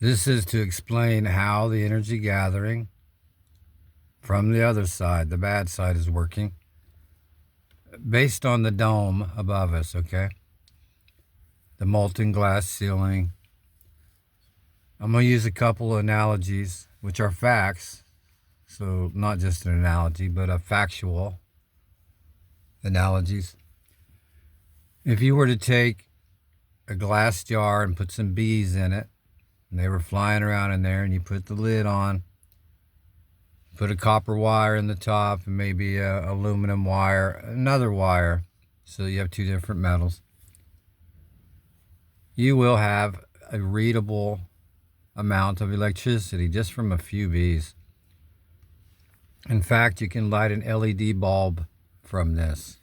This is to explain how the energy gathering from the other side, the bad side, is working based on the dome above us, okay? The molten glass ceiling. I'm going to use a couple of analogies, which are facts. So not just an analogy, but a factual analogies. If you were to take a glass jar and put some bees in it, and they were flying around in there, and you put the lid on, put a copper wire in the top, and maybe a aluminum wire, another wire, so you have two different metals, you will have a readable amount of electricity just from a few bees. In fact, you can light an LED bulb from this.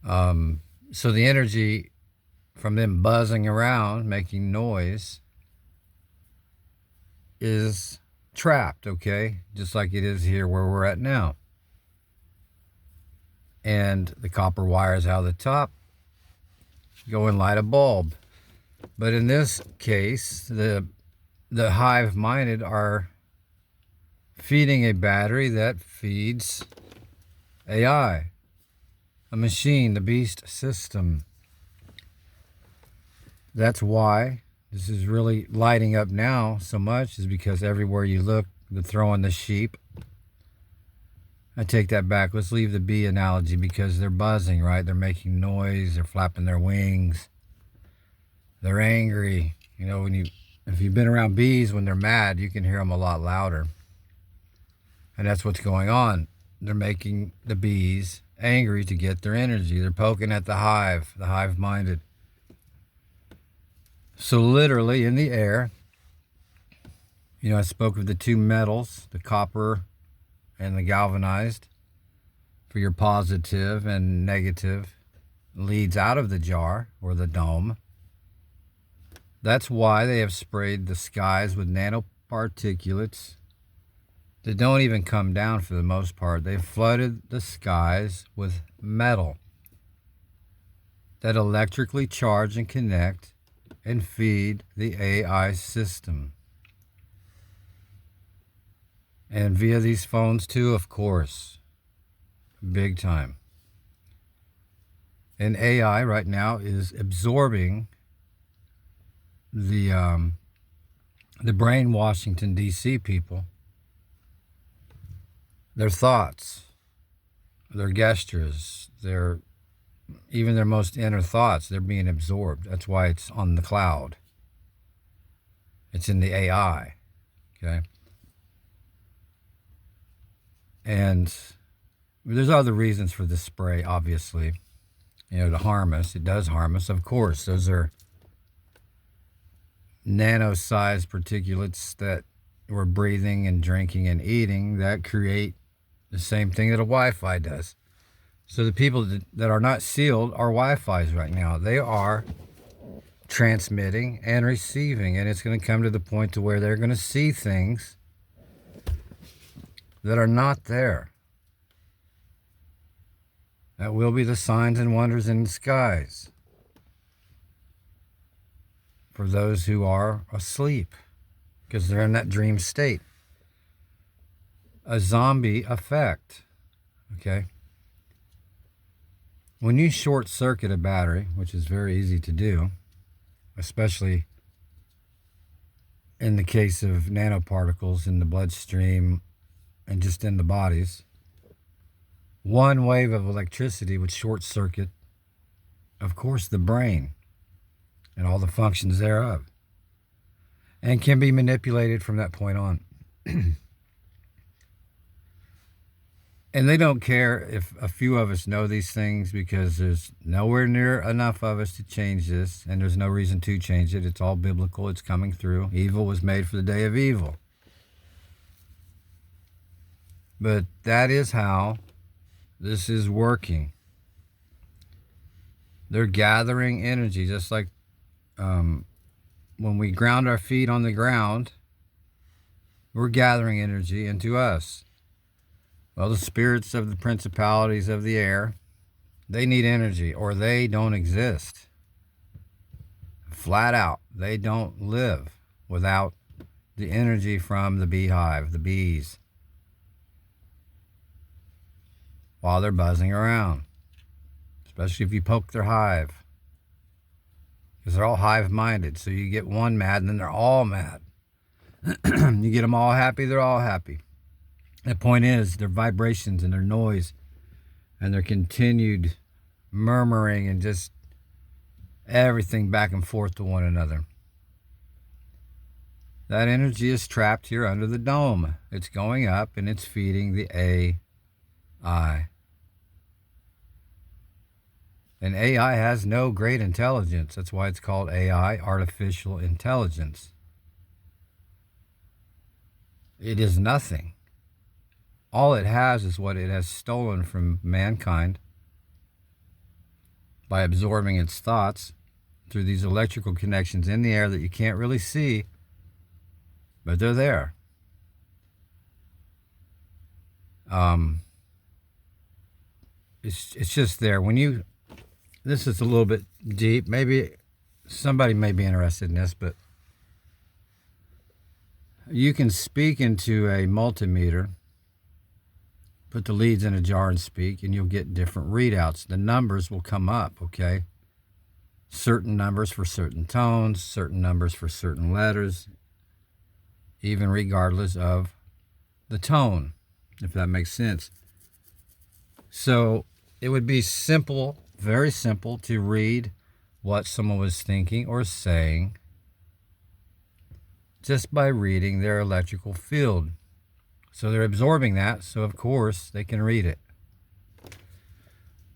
So the energy from them buzzing around, making noise, is trapped, okay? Just like it is here where we're at now. And the copper wires out of the top go and light a bulb. But in this case, the hive-minded are feeding a battery that feeds A.Eye, a machine, the beast system. That's why this is really lighting up now so much, is because everywhere you look, they're throwing the sheep. I take that back. Let's leave the bee analogy because they're buzzing, right? They're making noise. They're flapping their wings. They're angry. You know, if you've been around bees, when they're mad, you can hear them a lot louder. And that's what's going on. They're making the bees angry to get their energy. They're poking at the hive-minded. So literally in the air, I spoke of the two metals, the copper and the galvanized, for your positive and negative leads out of the jar or the dome. That's why they have sprayed the skies with nanoparticulates that don't even come down for the most part. They've flooded the skies with metal that electrically charge and connect and feed the A.Eye system. And via these phones too, of course. Big time. And A.Eye right now is absorbing the brain Washington, D.C. people. Their thoughts, their gestures, even their most inner thoughts, they're being absorbed. That's why it's on the cloud. It's in the A.Eye, okay? And there's other reasons for this spray, obviously, to harm us. It does harm us, of course. Those are nano-sized particulates that we're breathing and drinking and eating that create the same thing that a Wi-Fi does. So the people that are not sealed are Wi-Fis right now. They are transmitting and receiving, and it's going to come to the point to where they're going to see things that are not there. That will be the signs and wonders in the skies for those who are asleep, because they're in that dream state. A zombie effect, okay? When you short circuit a battery, which is very easy to do, especially in the case of nanoparticles in the bloodstream and just in the bodies, one wave of electricity would short circuit, of course, the brain and all the functions thereof, and can be manipulated from that point on. And they don't care if a few of us know these things, because there's nowhere near enough of us to change this, and there's no reason to change it. It's all biblical. It's coming through. Evil was made for the day of evil. But that is how this is working. They're gathering energy, just like when we ground our feet on the ground, we're gathering energy into us. Well, the spirits of the principalities of the air, they need energy or they don't exist. Flat out. They don't live without the energy from the beehive, the bees, while they're buzzing around. Especially if you poke their hive. Because they're all hive-minded. So you get one mad and then they're all mad. You get them all happy, they're all happy. The point is, their vibrations and their noise and their continued murmuring and just everything back and forth to one another. That energy is trapped here under the dome. It's going up and it's feeding the A.Eye. And A.I. has no great intelligence. That's why it's called A.I., artificial intelligence. It is nothing. All it has is what it has stolen from mankind by absorbing its thoughts through these electrical connections in the air that you can't really see, but they're there. It's just there. When you, this is a little bit deep. Maybe somebody may be interested in this, but you can speak into a multimeter, put the leads in a jar and speak, and you'll get different readouts. The numbers will come up, okay? Certain numbers for certain tones, certain numbers for certain letters, even regardless of the tone, if that makes sense. So it would be simple, very simple, to read what someone was thinking or saying just by reading their electrical field. So they're absorbing that, so of course they can read it.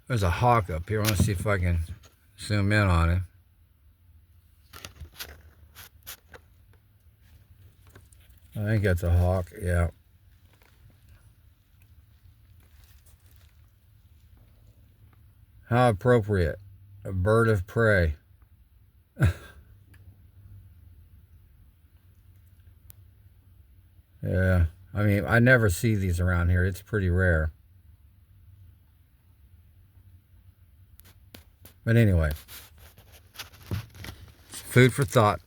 There's a hawk up here. I want to see if I can zoom in on it. I think that's a hawk, yeah. How appropriate. A bird of prey. Yeah, I mean, I never see these around here. It's pretty rare. But anyway, food for thought.